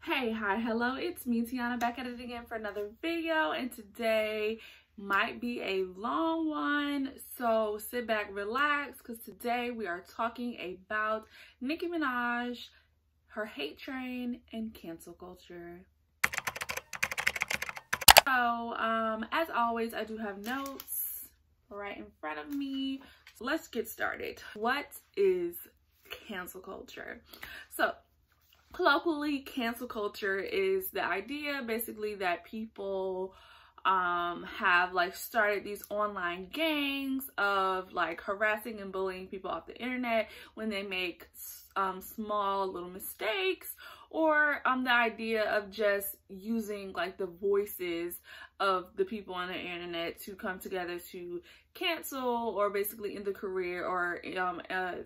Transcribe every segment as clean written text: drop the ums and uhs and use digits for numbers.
Hey, hi, hello, it's me, Tiana, back at it again for another video, and today might be a long one, so sit back, relax, because today we are talking about Nicki Minaj, her hate train, and cancel culture. So, as always, I do have notes right in front of me, so let's get started. What is cancel culture? So, colloquially, cancel culture is the idea basically that people have like started these online gangs of like harassing and bullying people off the internet when they make small little mistakes, or the idea of just using like the voices of the people on the internet to come together to cancel or basically end the career or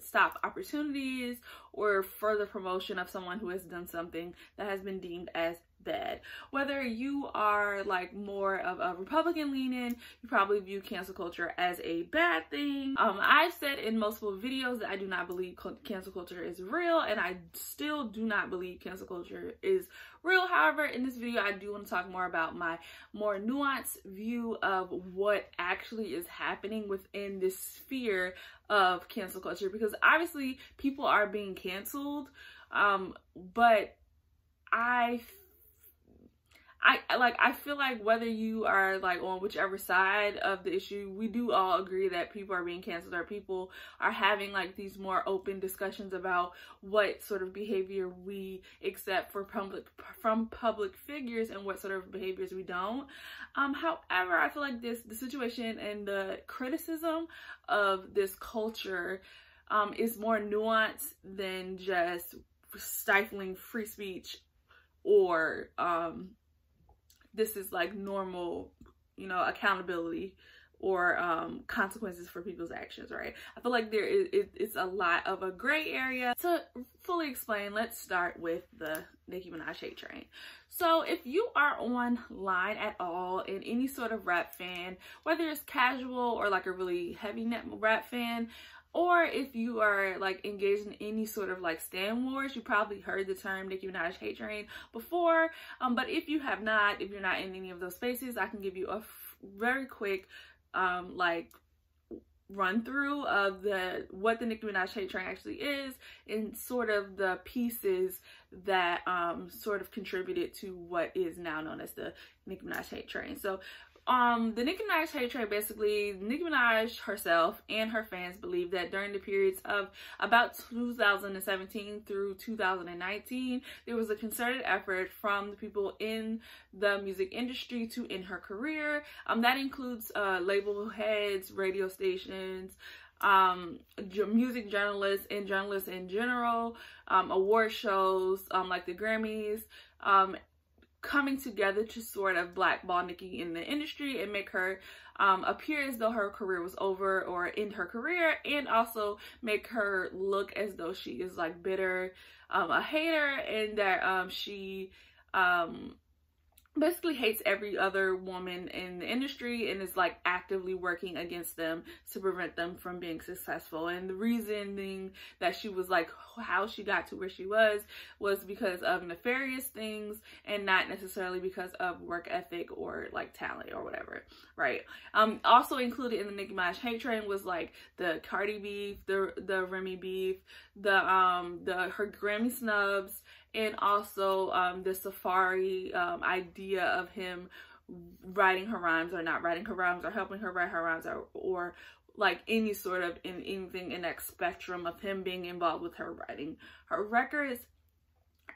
stop opportunities or further promotion of someone who has done something that has been deemed as bad. Whether you are like more of a Republican leaning, you probably view cancel culture as a bad thing. I've said in multiple videos that I do not believe cancel culture is real, and I still do not believe cancel culture is real. However, in this video I do want to talk more about my more nuanced view of what actually is happening within this sphere of cancel culture, because obviously people are being canceled, but I feel like whether you are like on whichever side of the issue, we do all agree that people are being canceled, or people are having like these more open discussions about what sort of behavior we accept from public figures and what sort of behaviors we don't. However, I feel like the situation and the criticism of this culture is more nuanced than just stifling free speech, or this is like normal, you know, accountability or consequences for people's actions, right? I feel like it's a lot of a gray area. To fully explain, let's start with the Nicki Minaj hate train. So if you are online at all and any sort of rap fan, whether it's casual or like a really heavy rap fan, or if you are like engaged in any sort of like stan wars, you probably heard the term Nicki Minaj hate train before. But if you have not, if you're not in any of those spaces, I can give you a very quick like run through of what the Nicki Minaj hate train actually is, and sort of the pieces that sort of contributed to what is now known as the Nicki Minaj hate train. So the Nicki Minaj hate train, basically, Nicki Minaj herself and her fans believe that during the periods of about 2017 through 2019, there was a concerted effort from the people in the music industry to end her career. That includes label heads, radio stations, music journalists and journalists in general, award shows like the Grammys, coming together to sort of blackball Nicki in the industry and make her appear as though her career was over or end her career, and also make her look as though she is like bitter, a hater, and that she basically hates every other woman in the industry and is like actively working against them to prevent them from being successful. And the reasoning that she was like, how she got to where she was because of nefarious things and not necessarily because of work ethic or like talent or whatever, right? Also included in the Nicki Minaj hate train was like the Cardi beef, the Remy beef, her Grammy snubs, and also the Safari idea of him writing her rhymes or not writing her rhymes, or helping her write her rhymes, or like any sort of anything in that spectrum of him being involved with her writing her records.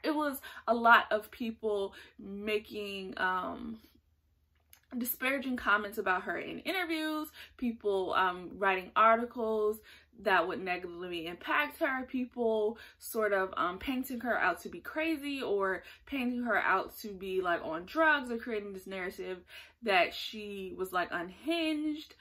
It was a lot of people making disparaging comments about her in interviews, people writing articles that would negatively impact her, people sort of painting her out to be crazy, or painting her out to be like on drugs, or creating this narrative that she was like unhinged,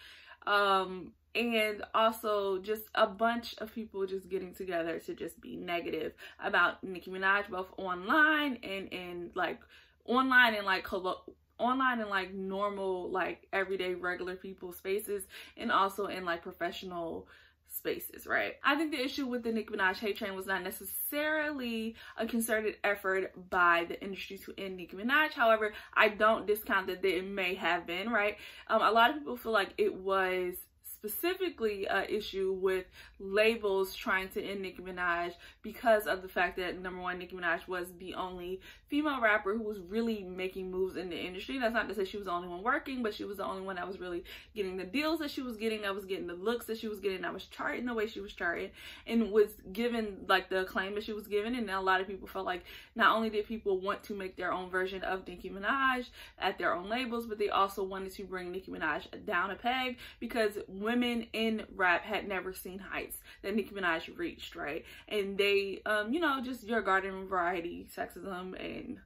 and also just a bunch of people just getting together to just be negative about Nicki Minaj, both online and like online and like normal, like everyday regular people spaces, and also in like professional spaces, right? I think the issue with the Nicki Minaj hate train was not necessarily a concerted effort by the industry to end Nicki Minaj. However, I don't discount that it may have been, right? A lot of people feel like it was specifically an issue with labels trying to end Nicki Minaj because of the fact that, number one, Nicki Minaj was the only female rapper who was really making moves in the industry. That's not to say she was the only one working, but she was the only one that was really getting the deals that she was getting, that was getting the looks that she was getting, that was charting the way she was charting, and was given like the acclaim that she was given. And a lot of people felt like not only did people want to make their own version of Nicki Minaj at their own labels, but they also wanted to bring Nicki Minaj down a peg, because women in rap had never seen heights that Nicki Minaj reached, right? And they, you know, just your garden variety sexism and,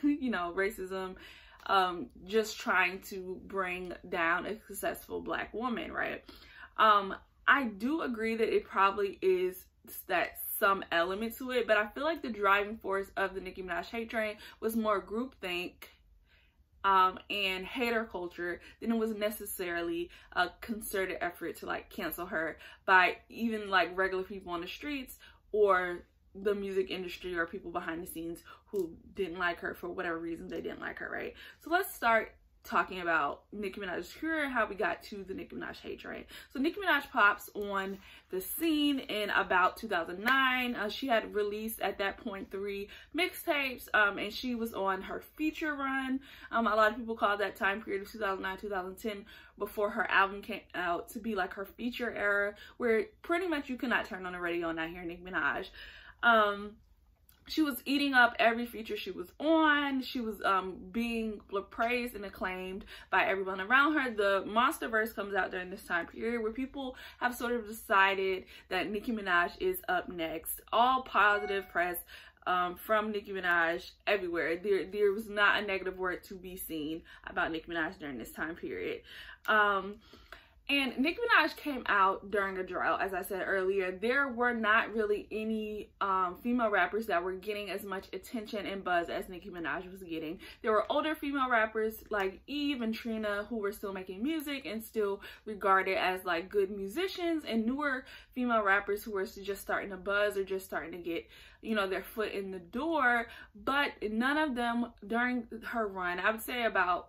you know, racism, just trying to bring down a successful Black woman, right? I do agree that it probably is that some element to it, but I feel like the driving force of the Nicki Minaj hate train was more groupthink and hater culture than it was necessarily a concerted effort to like cancel her by even like regular people on the streets or the music industry or people behind the scenes who didn't like her for whatever reason they didn't like her, right? So let's start talking about Nicki Minaj's career and how we got to the Nicki Minaj hate train. So Nicki Minaj pops on the scene in about 2009. She had released at that point 3 mixtapes, and she was on her feature run. A lot of people call that time period of 2009-2010 before her album came out to be like her feature era, where pretty much you could not turn on the radio and not hear Nicki Minaj. She was eating up every feature she was on. She was being praised and acclaimed by everyone around her. The Monsterverse comes out during this time period where people have sort of decided that Nicki Minaj is up next. All positive press from Nicki Minaj everywhere. There was not a negative word to be seen about Nicki Minaj during this time period. And Nicki Minaj came out during a drought, as I said earlier. There were not really any female rappers that were getting as much attention and buzz as Nicki Minaj was getting. There were older female rappers like Eve and Trina who were still making music and still regarded as like good musicians, and newer female rappers who were just starting to buzz or just starting to get, you know, their foot in the door. But none of them during her run, I would say about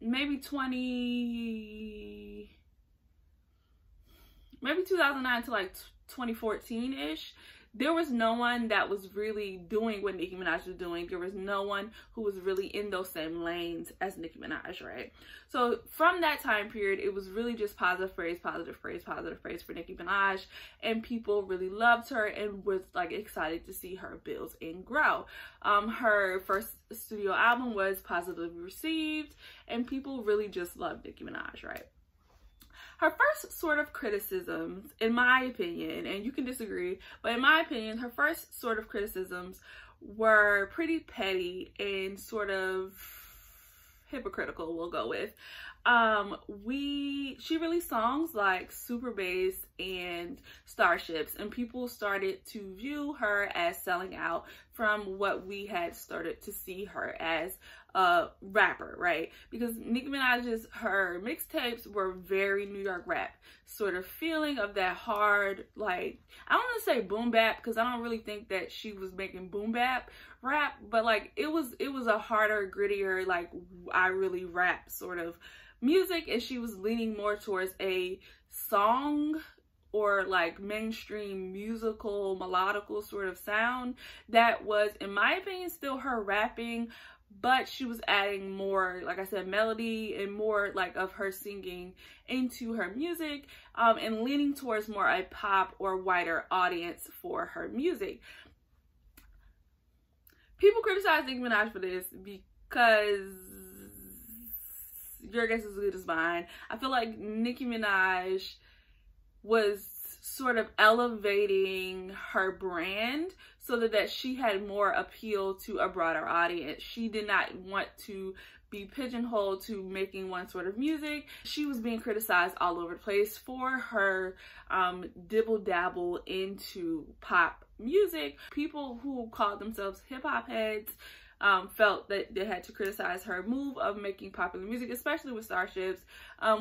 maybe 2009 to like 2014-ish, there was no one that was really doing what Nicki Minaj was doing. There was no one who was really in those same lanes as Nicki Minaj, right? So from that time period, it was really just positive praise, positive praise, positive praise for Nicki Minaj, and people really loved her and was like excited to see her build and grow. Her first studio album was positively received, and people really just loved Nicki Minaj, right? Her first sort of criticisms, in my opinion, and you can disagree, but in my opinion, her first sort of criticisms were pretty petty and sort of hypocritical, we'll go with. She released songs like Super Bass and Starships, and people started to view her as selling out from what we had started to see her as a rapper, right? Because Nicki Minaj's, her mixtapes were very New York rap sort of feeling of that hard, like, I don't want to say boom bap because I don't really think that she was making boom bap rap, but like it was a harder, grittier, like I really rap sort of music, and she was leaning more towards a song or like mainstream musical melodical sort of sound that was, in my opinion, still her rapping, but she was adding more, like I said, melody and more like of her singing into her music, and leaning towards more a pop or wider audience for her music. People criticize Nicki Minaj for this because your guess is as good as mine. I feel like Nicki Minaj was sort of elevating her brand so that she had more appeal to a broader audience. She did not want to be pigeonholed to making one sort of music. She was being criticized all over the place for her dibble dabble into pop music. People who called themselves hip hop heads felt that they had to criticize her move of making popular music, especially with Starships.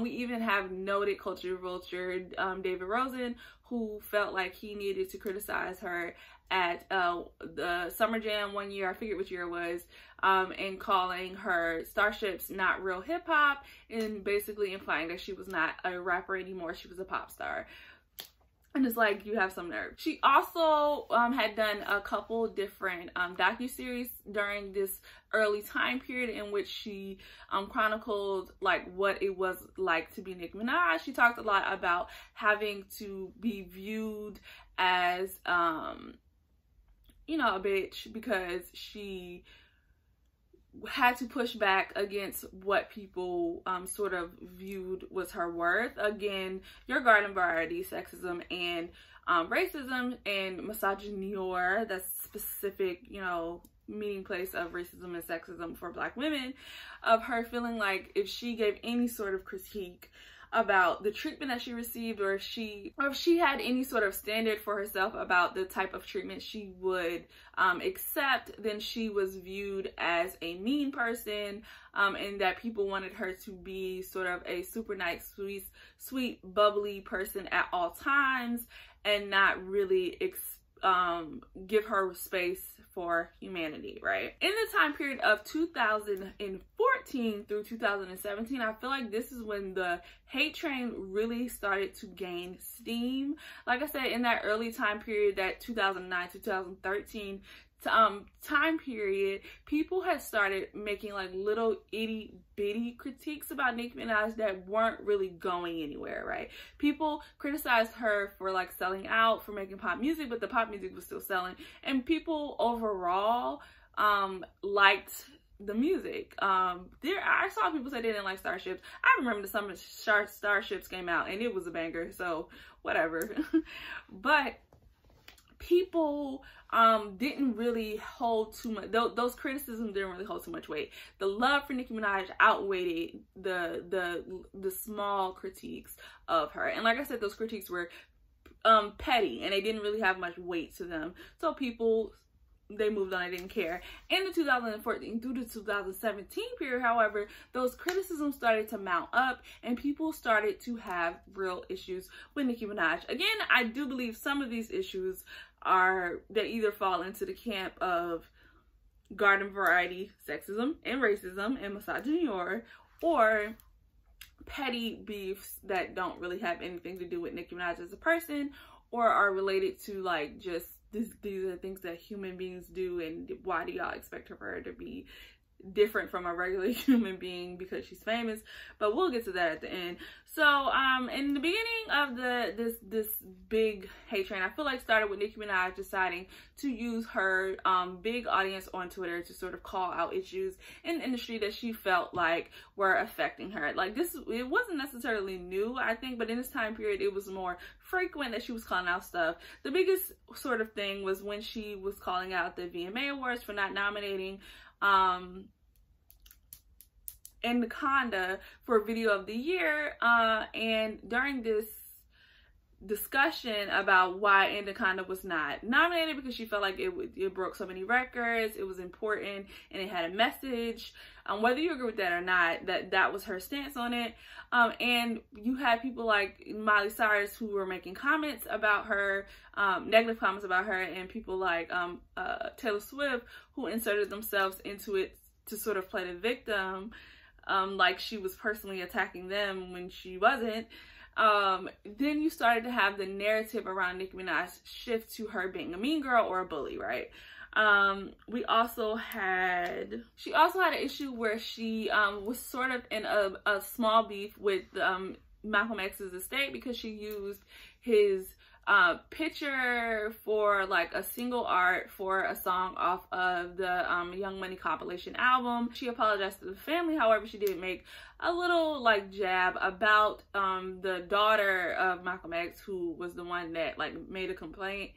We even have noted culture vulture David Rosen, who felt like he needed to criticize her at the Summer Jam one year, I forget which year it was, and calling her Starships not real hip-hop, and basically implying that she was not a rapper anymore, she was a pop star. And it's like, you have some nerve. She also had done a couple different docuseries during this early time period in which she chronicled like what it was like to be Nicki Minaj. She talked a lot about having to be viewed as, you know, a bitch because she had to push back against what people sort of viewed was her worth. Again, your garden variety sexism and racism and misogyny, or that specific, you know, meaning place of racism and sexism for Black women, of her feeling like if she gave any sort of critique about the treatment that she received, or if she had any sort of standard for herself about the type of treatment she would accept, then she was viewed as a mean person, and that people wanted her to be sort of a super nice, sweet, bubbly person at all times, and not really give her space for humanity, right? In the time period of 2014 through 2017, I feel like this is when the hate train really started to gain steam. Like I said, in that early time period, that 2009 to 2013 time period, people had started making like little itty bitty critiques about Nicki Minaj that weren't really going anywhere, right? People criticized her for like selling out, for making pop music, but the pop music was still selling, and people overall liked the music. I saw people say they didn't like Starships. I remember the summer Starships came out and it was a banger, so whatever. But people didn't really hold too much, those criticisms didn't really hold too much weight. The love for Nicki Minaj outweighed the small critiques of her. And like I said, those critiques were petty and they didn't really have much weight to them. So people, they moved on, they didn't care. In the 2014 through the 2017 period, however, those criticisms started to mount up and people started to have real issues with Nicki Minaj. Again, I do believe some of these issues they either fall into the camp of garden variety sexism and racism and misogyny, or petty beefs that don't really have anything to do with Nicki Minaj as a person, or are related to like just these are things that human beings do, and why do y'all expect her to be different from a regular human being because she's famous? But we'll get to that at the end. So in the beginning of this big hate train, I feel like started with Nicki Minaj deciding to use her big audience on Twitter to sort of call out issues in the industry that she felt like were affecting her. Like it wasn't necessarily new, I think, but in this time period it was more frequent that she was calling out stuff. The biggest sort of thing was when she was calling out the VMA Awards for not nominating Anaconda for Video of the Year, and during this discussion about why Anaconda was not nominated, because she felt like it broke so many records, it was important, and it had a message. Whether you agree with that or not, that was her stance on it. And you had people like Miley Cyrus who were making comments about her, negative comments about her, and people like Taylor Swift who inserted themselves into it to sort of play the victim, like she was personally attacking them when she wasn't. Then you started to have the narrative around Nicki Minaj shift to her being a mean girl or a bully, right? She also had an issue where she was sort of in a small beef with Malcolm X's estate because she used his picture for like a single art for a song off of the Young Money compilation album. She apologized to the family. However, she did make a little like jab about the daughter of Malcolm X, who was the one that like made a complaint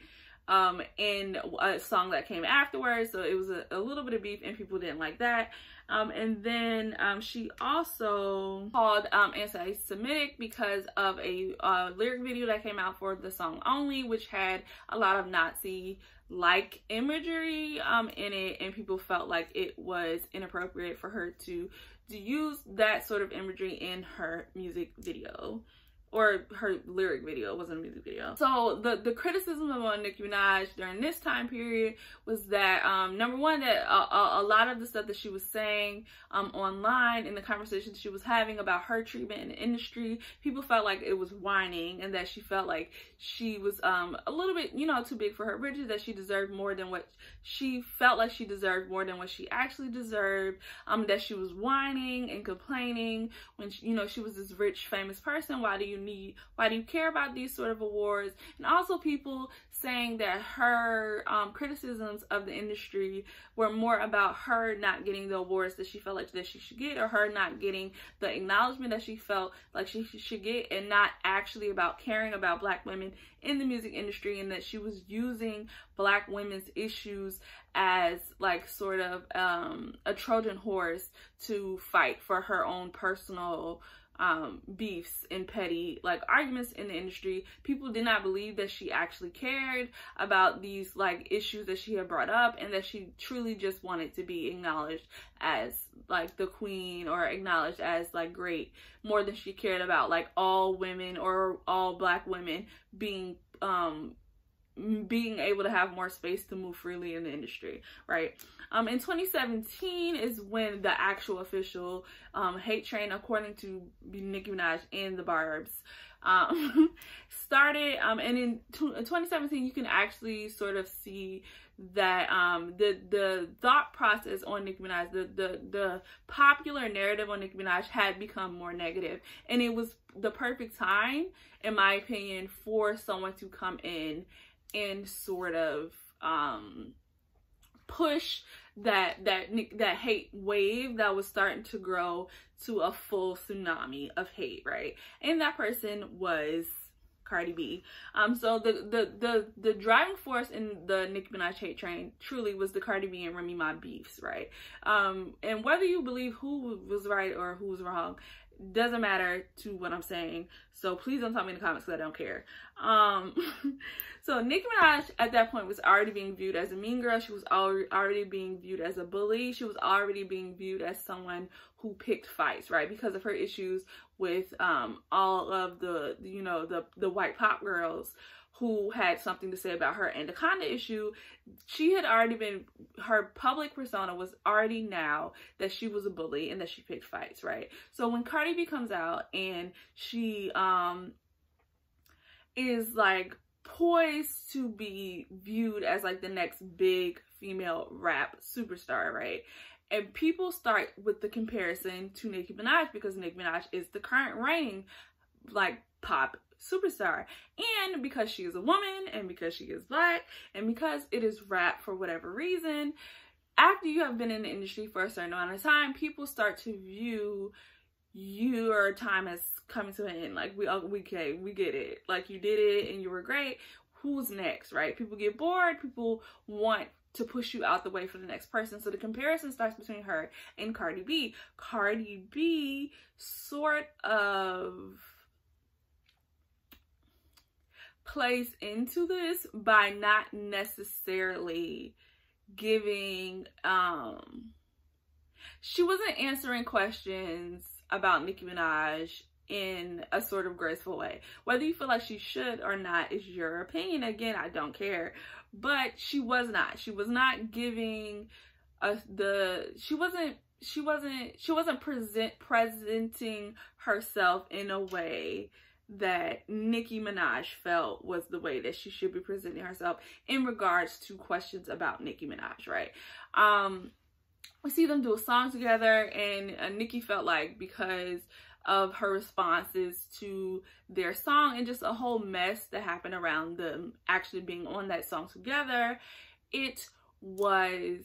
in a song that came afterwards. So it was a little bit of beef and people didn't like that. And then she also called anti-Semitic because of a lyric video that came out for the song Only, which had a lot of Nazi like imagery in it, and people felt like it was inappropriate for her to use that sort of imagery in her music video. Or her lyric video. It wasn't a music video. So the criticism of Nicki Minaj during this time period was that number one, that a lot of the stuff that she was saying online in the conversations she was having about her treatment in the industry, people felt like it was whining, and that she felt like she was a little bit, you know, too big for her britches, that she deserved more than what she felt like she deserved, more than what she actually deserved, that she was whining and complaining when she, you know, she was this rich, famous person. Why do you care about these sort of awards? And also people saying that her criticisms of the industry were more about her not getting the awards that she felt like that she should get, or her not getting the acknowledgement that she felt like she should get, and not actually about caring about Black women in the music industry, and that she was using Black women's issues as like sort of a Trojan horse to fight for her own personal beefs and petty like arguments in the industry. People did not believe that she actually cared about these like issues that she had brought up, and that she truly just wanted to be acknowledged as like the queen, or acknowledged as like great, more than she cared about like all women or all Black women being able to have more space to move freely in the industry, right? In 2017 is when the actual official hate train, according to Nicki Minaj and the Barbs, started. And in 2017, you can actually sort of see that the thought process on Nicki Minaj, the popular narrative on Nicki Minaj had become more negative, and it was the perfect time, in my opinion, for someone to come in and sort of push that hate wave that was starting to grow to a full tsunami of hate, right? And that person was Cardi B. So the driving force in the Nicki Minaj hate train truly was the Cardi B and Remy Ma beefs, right? And whether you believe who was right or who was wrong doesn't matter to what I'm saying, so please don't tell me in the comments because I don't care. So Nicki Minaj at that point was already being viewed as a mean girl. She was already being viewed as a bully. She was already being viewed as someone who picked fights, right? Because of her issues with all of the, you know, the white pop girls who had something to say about her Anaconda issue. She had already been, her public persona was already now that she was a bully and that she picked fights, right? So when Cardi B comes out and she is like poised to be viewed as like the next big female rap superstar, right? And people start with the comparison to Nicki Minaj, because Nicki Minaj is the current reigning like pop superstar, and because she is a woman, and because she is Black, and because it is rap for whatever reason, after you have been in the industry for a certain amount of time, people start to view your time as coming to an end. Like, we get it, like you did it and you were great, who's next, right? People get bored, people want to push you out the way for the next person. So the comparison starts between her and Cardi B. Cardi B sort of plays into this by not necessarily giving, she wasn't answering questions about Nicki Minaj in a sort of graceful way. Whether you feel like she should or not is your opinion. Again, I don't care. But she was not giving she wasn't presenting herself in a way that Nicki Minaj felt was the way that she should be presenting herself in regards to questions about Nicki Minaj, right? We see them do a song together, and Nicki felt like because of her responses to their song and just a whole mess that happened around them actually being on that song together, it was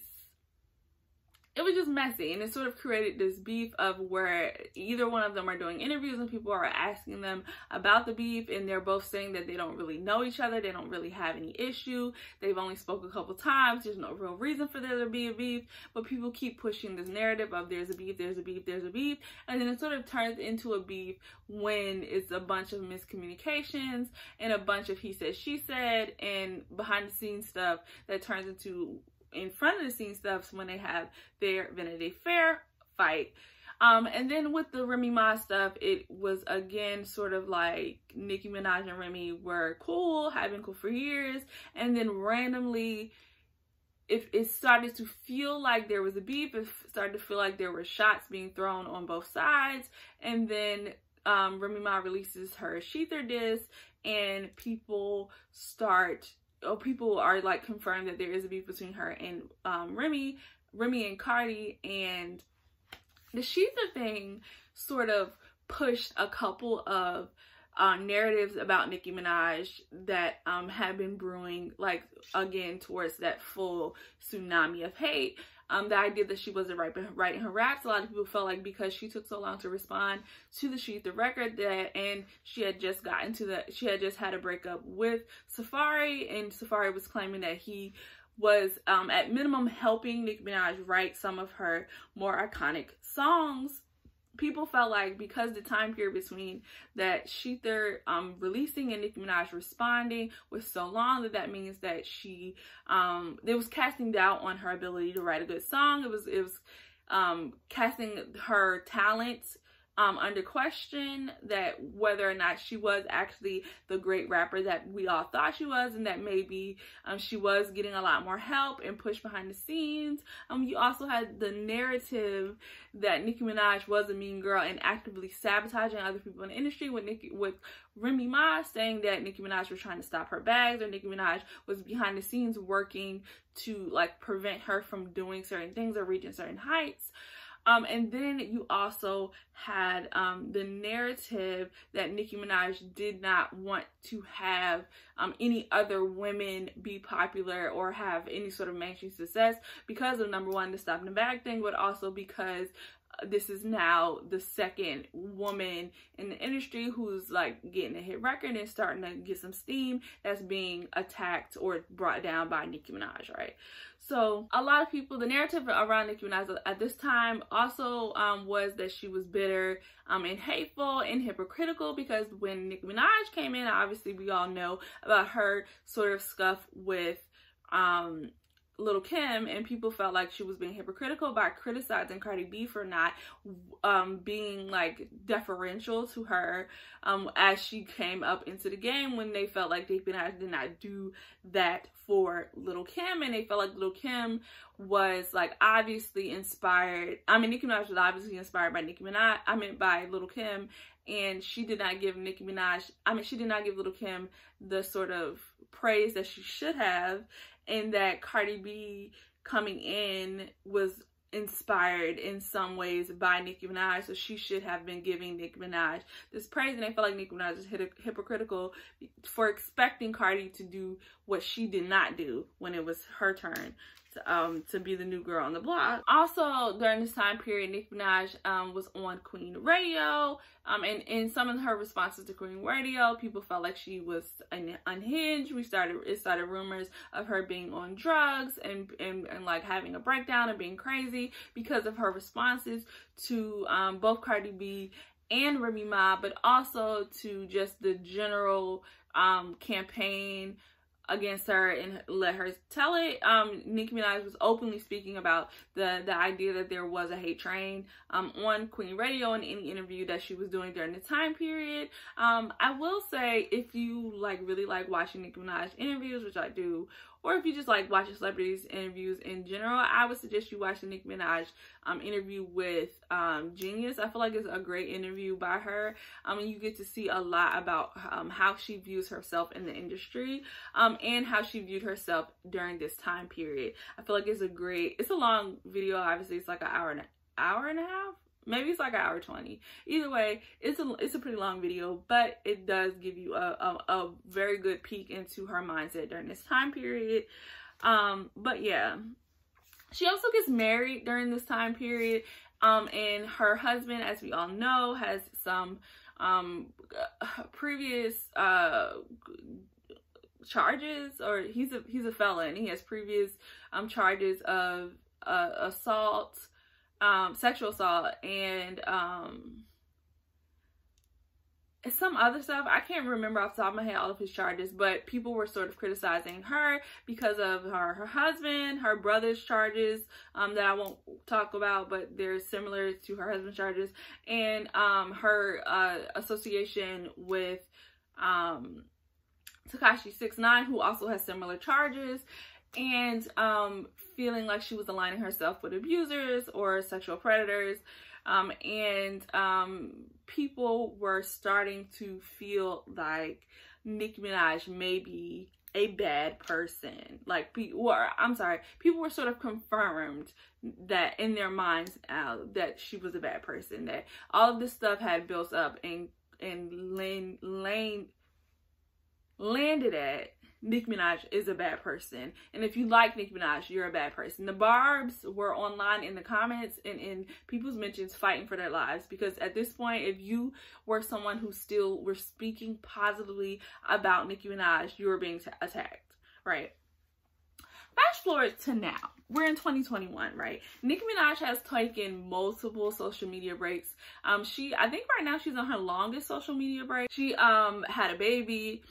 it was just messy, and it sort of created this beef of where either one of them are doing interviews and people are asking them about the beef, and they're both saying that they don't really know each other, they don't really have any issue, they've only spoken a couple times, there's no real reason for there to be a beef, but people keep pushing this narrative of there's a beef, there's a beef, there's a beef, and then it sort of turns into a beef when it's a bunch of miscommunications and a bunch of he said, she said, and behind the scenes stuff that turns into in front of the scenes stuff when they have their Vanity Fair fight. And then with the Remy Ma stuff, it was again sort of like Nicki Minaj and Remy were cool, had been cool for years, and then randomly it started to feel like there was a beef. It started to feel like there were shots being thrown on both sides, and then Remy Ma releases her Sheether disc, and people are like confirmed that there is a beef between her and Remy and Cardi, and the Sheether thing sort of pushed a couple of narratives about Nicki Minaj that had been brewing, like, again, towards that full tsunami of hate. The idea that she wasn't writing her raps, a lot of people felt like because she took so long to respond to the Sheether record and she had just had a breakup with Safari, and Safari was claiming that he was at minimum helping Nicki Minaj write some of her more iconic songs. People felt like because the time period between that Sheether releasing and Nicki Minaj responding was so long, that means that she it was casting doubt on her ability to write a good song. It was casting her talents under question, that whether or not she was actually the great rapper that we all thought she was, and that maybe she was getting a lot more help and push behind the scenes. You also had the narrative that Nicki Minaj was a mean girl and actively sabotaging other people in the industry, with Remy Ma saying that Nicki Minaj was trying to stop her bags, or Nicki Minaj was behind the scenes working to like prevent her from doing certain things or reaching certain heights. And then you also had the narrative that Nicki Minaj did not want to have any other women be popular or have any sort of mainstream success because of, number one, the stop the bag thing, but also because this is now the second woman in the industry who's like getting a hit record and starting to get some steam that's being attacked or brought down by Nicki Minaj, right? So a lot of people, the narrative around Nicki Minaj at this time also was that she was bitter and hateful and hypocritical, because when Nicki Minaj came in, obviously we all know about her sort of scuff with Lil' Kim, and people felt like she was being hypocritical by criticizing Cardi B for not being like deferential to her as she came up into the game, when they felt like Nicki Minaj did not do that for Lil' Kim, and they felt like Lil' Kim was like obviously inspired. I mean, Nicki Minaj was obviously inspired by by Lil' Kim, and she did not give Nicki Minaj, she did not give Lil' Kim the sort of praise that she should have, and that Cardi B coming in was inspired in some ways by Nicki Minaj, so she should have been giving Nicki Minaj this praise. And I feel like Nicki Minaj is hypocritical for expecting Cardi to do what she did not do when it was her turn to be the new girl on the block. Also, during this time period, Nicki Minaj was on Queen Radio, and in some of her responses to Queen Radio, people felt like she was unhinged. It started rumors of her being on drugs and like having a breakdown and being crazy because of her responses to both Cardi B and Remy Ma, but also to just the general campaign against her and let her tell it. Nicki Minaj was openly speaking about the idea that there was a hate train on Queen Radio in any interview that she was doing during the time period. I will say, if you really like watching Nicki Minaj interviews, which I do, or if you just like watching celebrities interviews in general, I would suggest you watch the Nicki Minaj interview with Genius. I feel like it's a great interview by her. And you get to see a lot about how she views herself in the industry and how she viewed herself during this time period. I feel like it's a long video. Obviously, it's like an hour and a half. Maybe it's like an hour 20. Either way, it's a pretty long video, but it does give you a very good peek into her mindset during this time period. But yeah, She also gets married during this time period, and her husband, as we all know, has some previous charges, or he's a felon. He has previous charges of assault, sexual assault, and some other stuff. I can't remember off the top of my head all of his charges, but people were sort of criticizing her because of her husband, her brother's charges that I won't talk about, but they're similar to her husband's charges, and her association with Tekashi 6ix9ine, who also has similar charges, and feeling like she was aligning herself with abusers or sexual predators. People were starting to feel like Nicki Minaj may be a bad person. Like, people were sort of confirmed that in their minds that she was a bad person, that all of this stuff had built up and landed at Nicki Minaj is a bad person. And if you like Nicki Minaj, you're a bad person. The Barbs were online in the comments and in people's mentions fighting for their lives, because at this point, if you were someone who still were speaking positively about Nicki Minaj, you were being attacked, right? Fast forward to now. We're in 2021, right? Nicki Minaj has taken multiple social media breaks. I think right now she's on her longest social media break. She had a baby.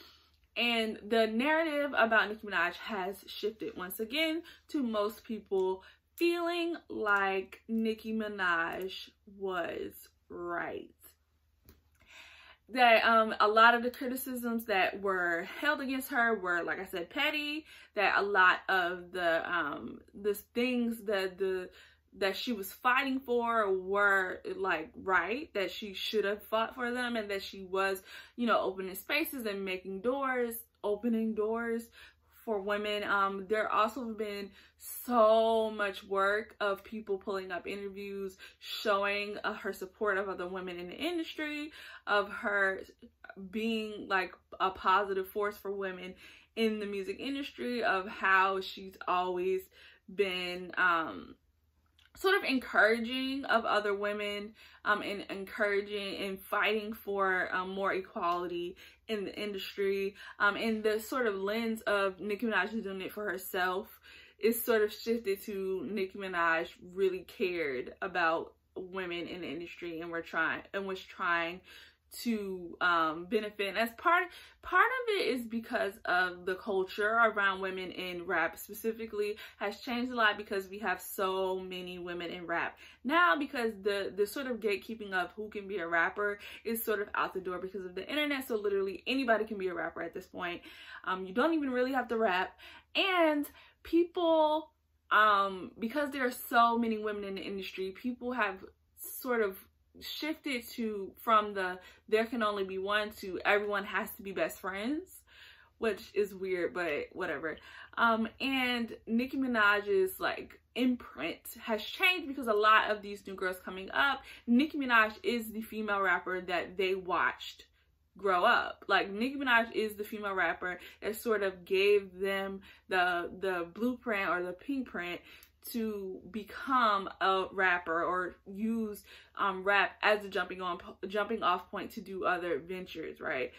And the narrative about Nicki Minaj has shifted once again to most people feeling like Nicki Minaj was right. That a lot of the criticisms that were held against her were, like I said, petty. That a lot of the things that she was fighting for were like right, that she should have fought for them, and that she was, you know, opening spaces and opening doors for women. There also have been so much work of people pulling up interviews showing her support of other women in the industry, of her being like a positive force for women in the music industry, of how she's always been sort of encouraging of other women, and encouraging and fighting for more equality in the industry. And the sort of lens of Nicki Minaj is doing it for herself is sort of shifted to Nicki Minaj really cared about women in the industry and was trying to benefit. And as part of it is because of the culture around women in rap specifically has changed a lot, because we have so many women in rap now, because the sort of gatekeeping of who can be a rapper is sort of out the door because of the internet. So literally anybody can be a rapper at this point. You don't even really have to rap. And people, because there are so many women in the industry, people have sort of shifted from there can only be one to everyone has to be best friends, which is weird, but whatever. And Nicki Minaj's like imprint has changed, because a lot of these new girls coming up, Nicki Minaj is the female rapper that they watched grow up. Like, Nicki Minaj is the female rapper that sort of gave them the blueprint or the pink print to become a rapper, or use rap as a jumping off point to do other ventures, right?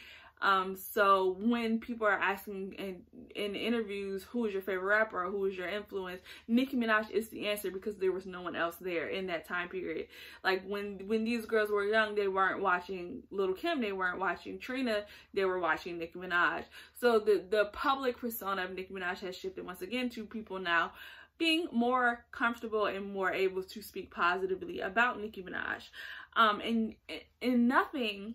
So when people are asking in interviews, who is your favorite rapper or who is your influence, Nicki Minaj is the answer, because there was no one else there in that time period. Like, when these girls were young, they weren't watching Lil' Kim, they weren't watching Trina, they were watching Nicki Minaj. So the public persona of Nicki Minaj has shifted once again to people now being more comfortable and more able to speak positively about Nicki Minaj. And nothing,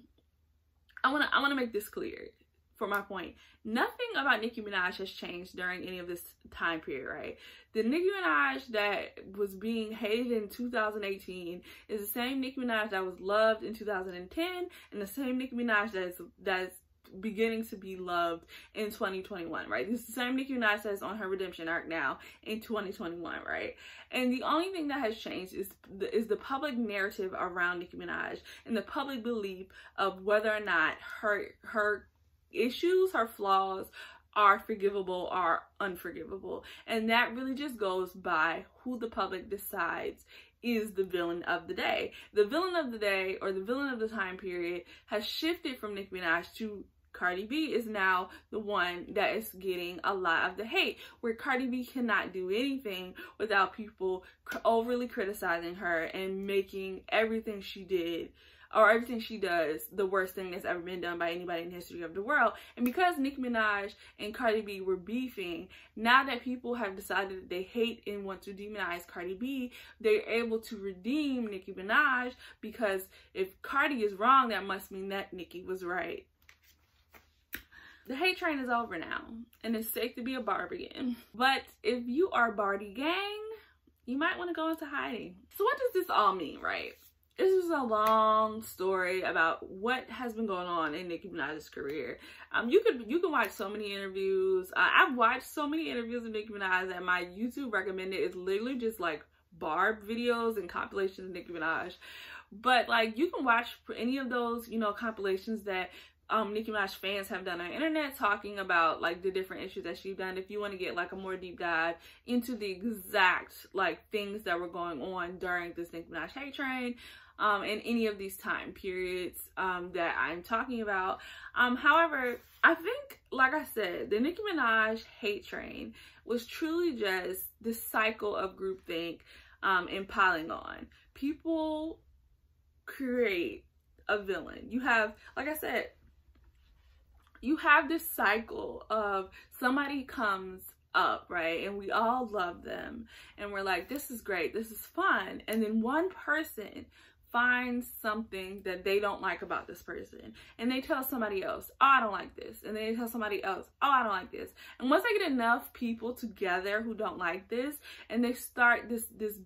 I wanna make this clear for my point. Nothing about Nicki Minaj has changed during any of this time period, right? The Nicki Minaj that was being hated in 2018 is the same Nicki Minaj that was loved in 2010, and the same Nicki Minaj that's beginning to be loved in 2021, right? This is the same Nicki Minaj that's on her redemption arc now in 2021, right? And the only thing that has changed is the public narrative around Nicki Minaj and the public belief of whether or not her issues, her flaws, are forgivable or unforgivable. And that really just goes by who the public decides is the villain of the day. The villain of the day, or the villain of the time period, has shifted from Nicki Minaj to Cardi B is now the one that is getting a lot of the hate, where Cardi B cannot do anything without people overly criticizing her and making everything she did or everything she does the worst thing that's ever been done by anybody in the history of the world. And because Nicki Minaj and Cardi B were beefing, now that people have decided that they hate and want to demonize Cardi B, they're able to redeem Nicki Minaj, because if Cardi is wrong, that must mean that Nicki was right. The hate train is over now, and it's safe to be a barb again. But if you are Barty gang, you might want to go into hiding. So what does this all mean, right? This is a long story about what has been going on in Nicki Minaj's career. You can watch so many interviews. I've watched so many interviews of Nicki Minaj that my YouTube recommended is literally just like barb videos and compilations of Nicki Minaj. But like, you can watch any of those, you know, compilations that Nicki Minaj fans have done on the internet, talking about like the different issues that she's done, if you want to get like a more deep dive into the exact like things that were going on during this Nicki Minaj hate train in any of these time periods that I'm talking about. However, I think, like I said, the Nicki Minaj hate train was truly just this cycle of groupthink and piling on. People create a villain. You have, like I said, you have this cycle of somebody comes up, right? And we all love them. And we're like, this is great. This is fun. And then one person finds something that they don't like about this person. And they tell somebody else, oh, I don't like this. And then they tell somebody else, oh, I don't like this. And once they get enough people together who don't like this, and they start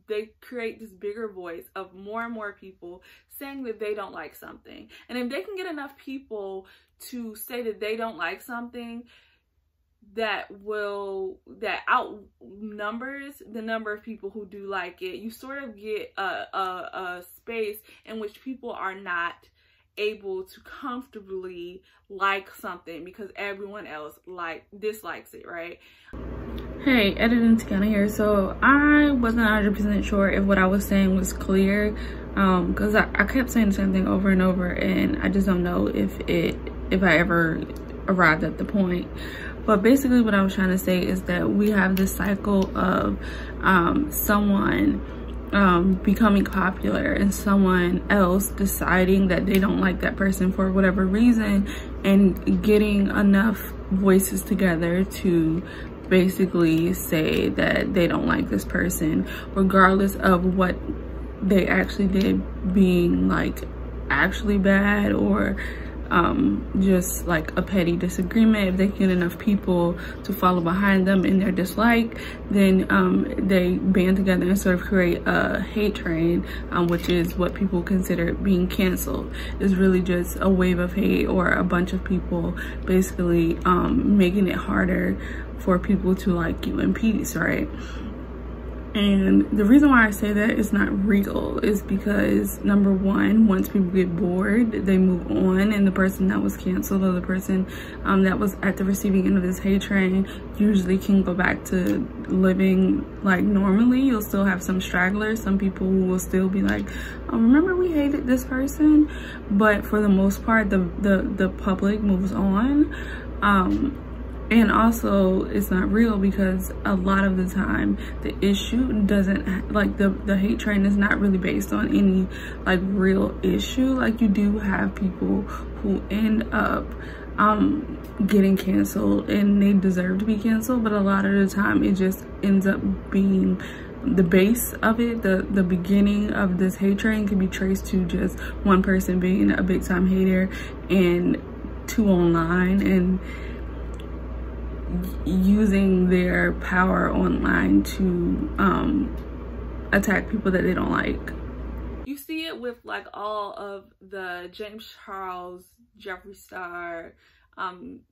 they create this bigger voice of more and more people saying that they don't like something. And if they can get enough people to say that they don't like something, that outnumbers the number of people who do like it, you sort of get a space in which people are not able to comfortably like something because everyone else dislikes it, right? Hey, editing Tiana here. So I wasn't 100% sure if what I was saying was clear, because I kept saying the same thing over and over, and I just don't know if I ever arrived at the point. But basically what I was trying to say is that we have this cycle of someone becoming popular and someone else deciding that they don't like that person for whatever reason, and getting enough voices together to basically say that they don't like this person, regardless of what they actually did being like actually bad, or just like a petty disagreement. If they get enough people to follow behind them in their dislike, then they band together and sort of create a hate train, which is what people consider being canceled. It's really just a wave of hate, or a bunch of people basically making it harder for people to like you in peace, right? And the reason why I say that it's not real is because, number one, once people get bored, they move on, and the person that was canceled, or the person that was at the receiving end of this hate train, usually can go back to living like normally. You'll still have some stragglers, some people who will still be like, oh, remember we hated this person? But for the most part, the public moves on. And also, it's not real because a lot of the time the issue doesn't, like the hate train is not really based on any like real issue. Like, you do have people who end up getting canceled and they deserve to be canceled, but a lot of the time it just ends up being the base of it. The beginning of this hate train can be traced to just one person being a big time hater and two online, and using their power online to attack people that they don't like. You see it with like all of the James Charles, Jeffree Star,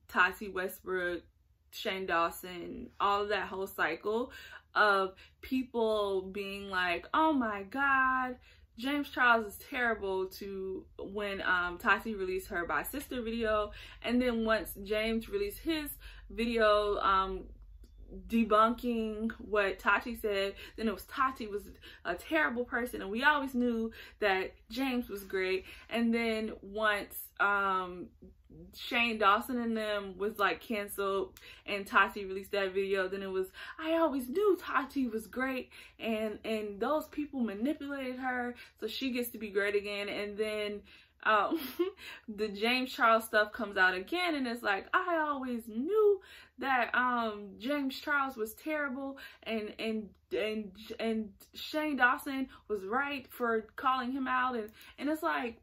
Tati Westbrook, Shane Dawson, all of that whole cycle of people being like, oh my God, James Charles is terrible, to when Tati released her By Sister video, and then once James released his video debunking what Tati said. Then it was Tati was a terrible person, and we always knew that James was great. And then once Shane Dawson and them was like canceled and Tati released that video, then it was, I always knew Tati was great, and those people manipulated her so she gets to be great again. And then the James Charles stuff comes out again, and it's like, I always knew that James Charles was terrible, and Shane Dawson was right for calling him out, and it's like,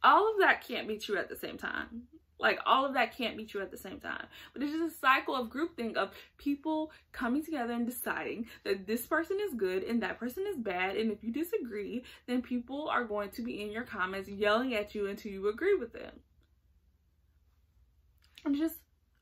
all of that can't be true at the same time. Like, all of that can't be true at the same time. But it's just a cycle of groupthink, of people coming together and deciding that this person is good and that person is bad. And if you disagree, then people are going to be in your comments yelling at you until you agree with them. And just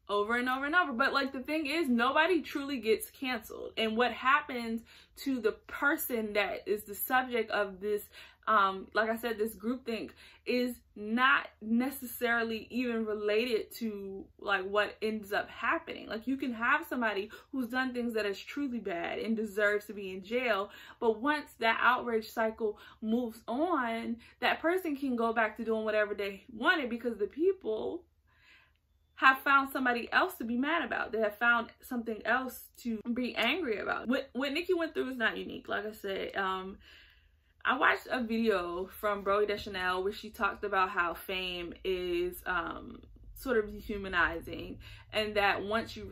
over and over and over. But like, the thing is, nobody truly gets canceled. And what happens to the person that is the subject of this, like I said, this groupthink, is not necessarily even related to like what ends up happening. Like, you can have somebody who's done things that is truly bad and deserves to be in jail, but once that outrage cycle moves on, that person can go back to doing whatever they wanted because the people have found somebody else to be mad about. They have found something else to be angry about. What Nicki went through is not unique. Like I said, I watched a video from Broe Deschanel where she talked about how fame is sort of dehumanizing, and that once you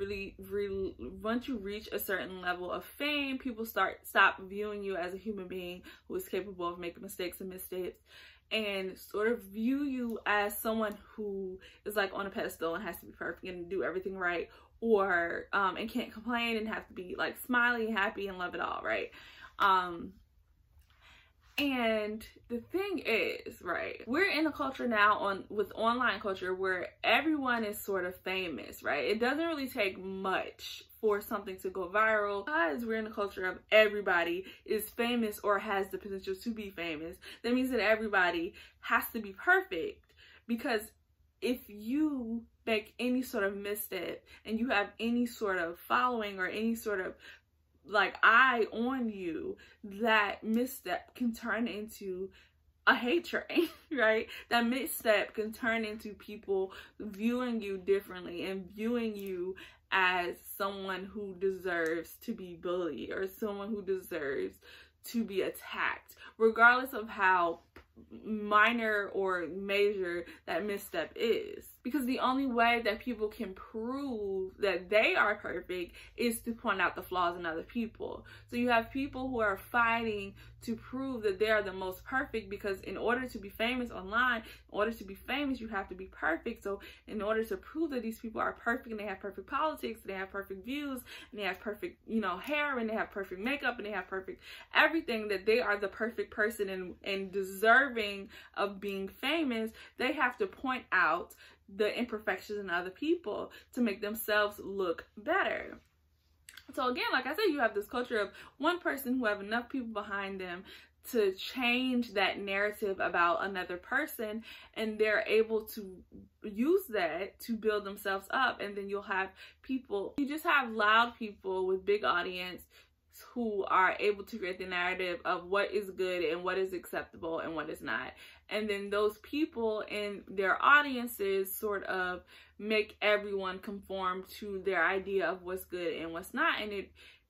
once you reach a certain level of fame, people stop viewing you as a human being who is capable of making mistakes and missteps, and sort of view you as someone who is like on a pedestal and has to be perfect and do everything right, or and can't complain and have to be like smiley and happy and love it all, right? And the thing is, right, we're in a culture now with online culture where everyone is sort of famous, right? It doesn't really take much for something to go viral. Because we're in a culture of everybody is famous or has the potential to be famous, that means that everybody has to be perfect. Because if you make any sort of misstep and you have any sort of following or any sort of like eye on you, that misstep can turn into a hate train, right? That misstep can turn into people viewing you differently and viewing you as someone who deserves to be bullied or someone who deserves to be attacked, regardless of how minor or major that misstep is. Because the only way that people can prove that they are perfect is to point out the flaws in other people. So you have people who are fighting to prove that they are the most perfect, because in order to be famous online, in order to be famous, you have to be perfect. So in order to prove that these people are perfect and they have perfect politics, they have perfect views, and they have perfect, you know, hair, and they have perfect makeup, and they have perfect everything, that they are the perfect person and deserving of being famous, they have to point out the imperfections in other people to make themselves look better. So again, like I said, you have this culture of one person who have enough people behind them to change that narrative about another person, and they're able to use that to build themselves up. And then you'll have people, you just have loud people with big audience who are able to create the narrative of what is good and what is acceptable and what is not. And then those people and their audiences sort of make everyone conform to their idea of what's good and what's not. And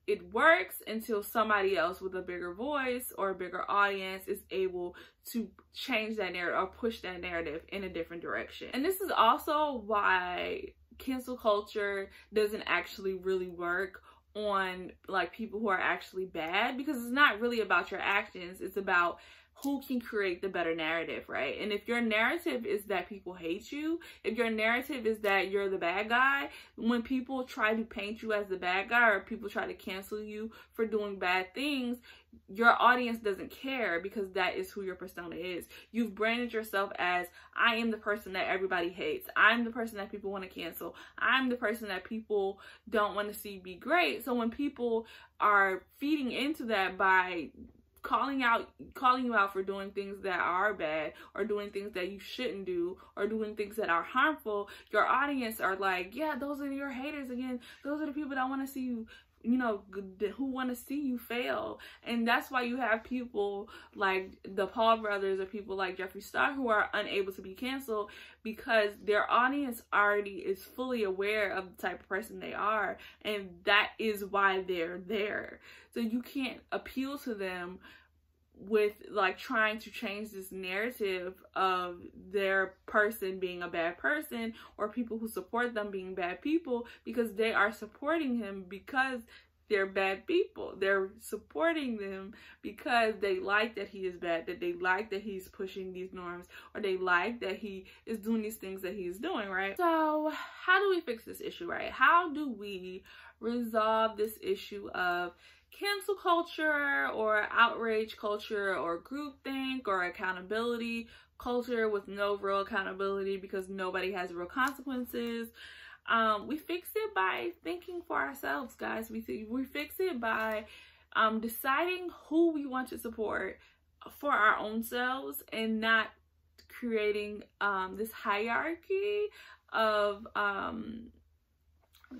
it works until somebody else with a bigger voice or a bigger audience is able to change that narrative or push that narrative in a different direction. And this is also why cancel culture doesn't actually really work on like people who are actually bad, because it's not really about your actions, it's about who can create the better narrative, right? And if your narrative is that people hate you, if your narrative is that you're the bad guy, when people try to paint you as the bad guy or people try to cancel you for doing bad things, your audience doesn't care, because that is who your persona is. You've branded yourself as, I am the person that everybody hates. I'm the person that people want to cancel. I'm the person that people don't want to see be great. So when people are feeding into that by calling you out for doing things that are bad, or doing things that you shouldn't do, or doing things that are harmful, your audience are like, yeah, those are your haters again. Those are the people that want to see you, you know, who want to see you fail. And that's why you have people like the Paul brothers, or people like Jeffree Star, who are unable to be canceled because their audience already is fully aware of the type of person they are, and that is why they're there. So you can't appeal to them with like trying to change this narrative of their person being a bad person, or people who support them being bad people, because they are supporting him because they're bad people. They're supporting them because they like that he is bad, that they like that he's pushing these norms, or they like that he is doing these things that he's doing, right? So how do we fix this issue, right? How do we resolve this issue of cancel culture, or outrage culture, or groupthink, or accountability culture with no real accountability because nobody has real consequences? We fix it by thinking for ourselves, guys. We fix it by deciding who we want to support for our own selves, and not creating this hierarchy of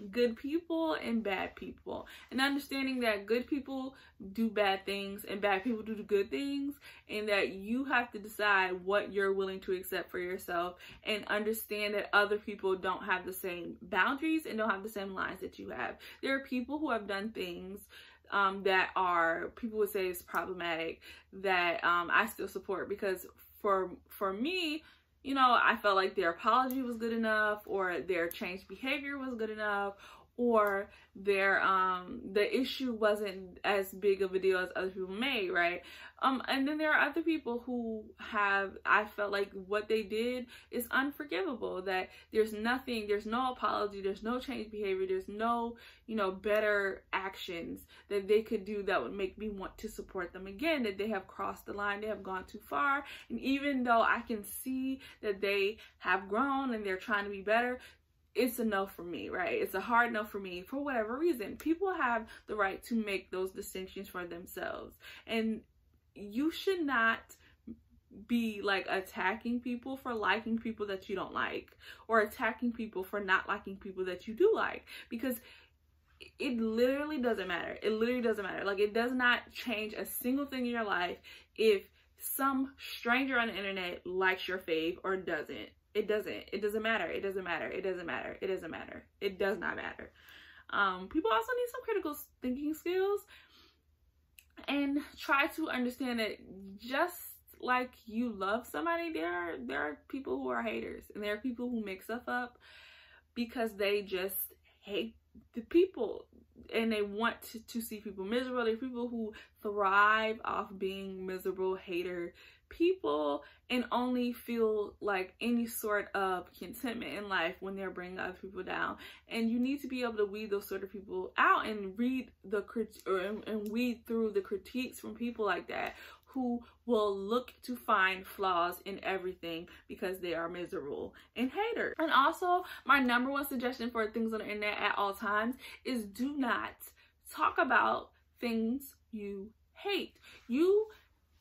good people and bad people, and understanding that good people do bad things and bad people do good things, and that you have to decide what you're willing to accept for yourself, and understand that other people don't have the same boundaries and don't have the same lines that you have. There are people who have done things that are, people would say is problematic, that I still support, because for me, you know, I felt like their apology was good enough, or their changed behavior was good enough, or their the issue wasn't as big of a deal as other people made, right? And then there are other people who have, I felt like what they did is unforgivable, that there's no apology, there's no changed behavior, there's no, you know, better actions that they could do that would make me want to support them again, that they have crossed the line, they have gone too far. And even though I can see that they have grown and they're trying to be better, it's a no for me, right? It's a hard no for me for whatever reason. People have the right to make those distinctions for themselves, and you should not be like attacking people for liking people that you don't like, or attacking people for not liking people that you do like, because it literally doesn't matter. It literally doesn't matter. Like, it does not change a single thing in your life if some stranger on the internet likes your fave or doesn't. It doesn't. It doesn't matter. It doesn't matter. It doesn't matter. It doesn't matter. It does not matter. People also need some critical thinking skills, and try to understand that just like you love somebody, there are people who are haters, and there are people who make stuff up because they just hate the people, and they want to see people miserable. There are people who thrive off being miserable hater people, and only feel like any sort of contentment in life when they're bringing other people down. And you need to be able to weed those sort of people out, and weed through the critiques from people like that, who will look to find flaws in everything because they are miserable and haters. And also, my number one suggestion for things on the internet at all times is do not talk about things you hate. You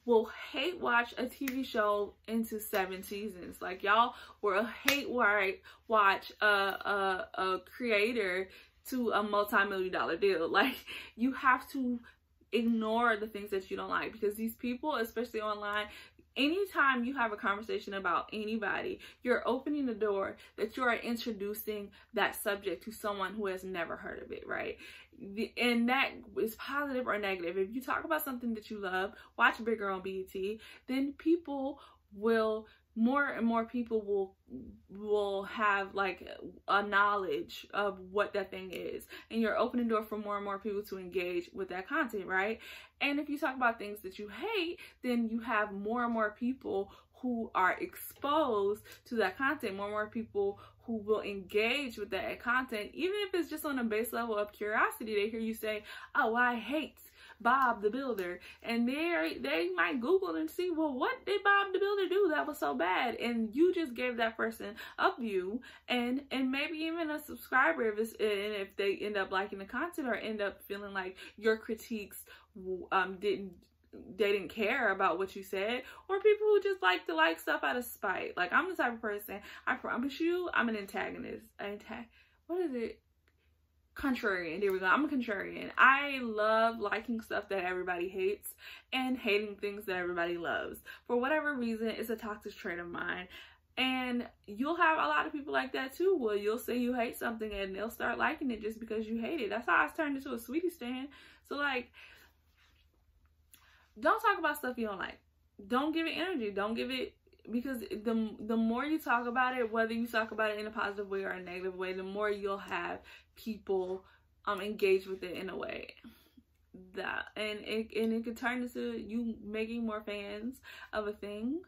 will hate watch a TV show into 7 seasons. Like, y'all will hate watch a creator to a multi-million-dollar deal. Like, you have to ignore the things that you don't like, because these people, especially online, anytime you have a conversation about anybody, you're opening the door that you are introducing that subject to someone who has never heard of it, right? And that is positive or negative. If you talk about something that you love, watch Bigger on BET, then people will, more and more people will have like a knowledge of what that thing is, and you're opening the door for more and more people to engage with that content, right? And if you talk about things that you hate, then you have more and more people who are exposed to that content, more and more people who will engage with that content, even if it's just on a base level of curiosity. They hear you say, oh, I hate Bob the Builder, and they might Google and see, well, what did Bob the Builder do that was so bad? And you just gave that person a view, and maybe even a subscriber if they end up liking the content, or end up feeling like your critiques didn't they didn't care about what you said, or people who just like to like stuff out of spite. Like, I'm the type of person, I promise you, I'm an antagonist. What is it? Contrarian. There we go. I'm a contrarian. I love liking stuff that everybody hates and hating things that everybody loves. For whatever reason, it's a toxic trait of mine. And you'll have a lot of people like that too. Well, you'll say you hate something and they'll start liking it just because you hate it. That's how I turned into a sweetie stan. So, like, don't talk about stuff you don't like. Don't give it energy. Don't give it, because the more you talk about it, whether you talk about it in a positive way or a negative way, the more you'll have people engage with it in a way that, and it could turn into you making more fans of a thing,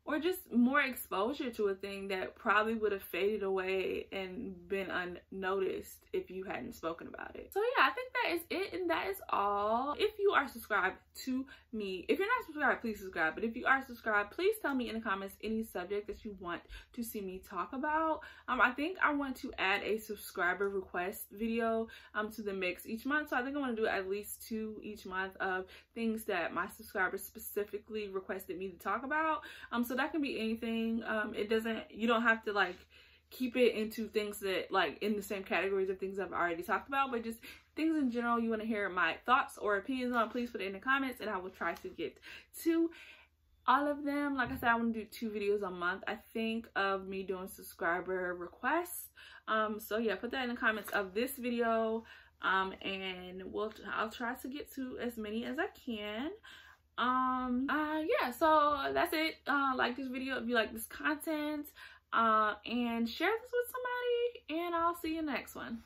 or just more exposure to a thing that probably would have faded away and been unnoticed if you hadn't spoken about it. So yeah, I think that is it, and that is all. If you are subscribed to me, if you're not subscribed, please subscribe. But if you are subscribed, please tell me in the comments any subject that you want to see me talk about. I think I want to add a subscriber request video to the mix each month. So I think I want to do at least 2 each month of things that my subscribers specifically requested me to talk about. So that can be anything. You don't have to like keep it into things that like in the same categories of things I've already talked about, but just things in general you want to hear my thoughts or opinions on, please put it in the comments and I will try to get to all of them. Like I said, I want to do 2 videos a month, I think, of me doing subscriber requests. So yeah, put that in the comments of this video, and I'll try to get to as many as I can. Yeah, so that's it. Like this video if you like this content, and share this with somebody, and I'll see you next one.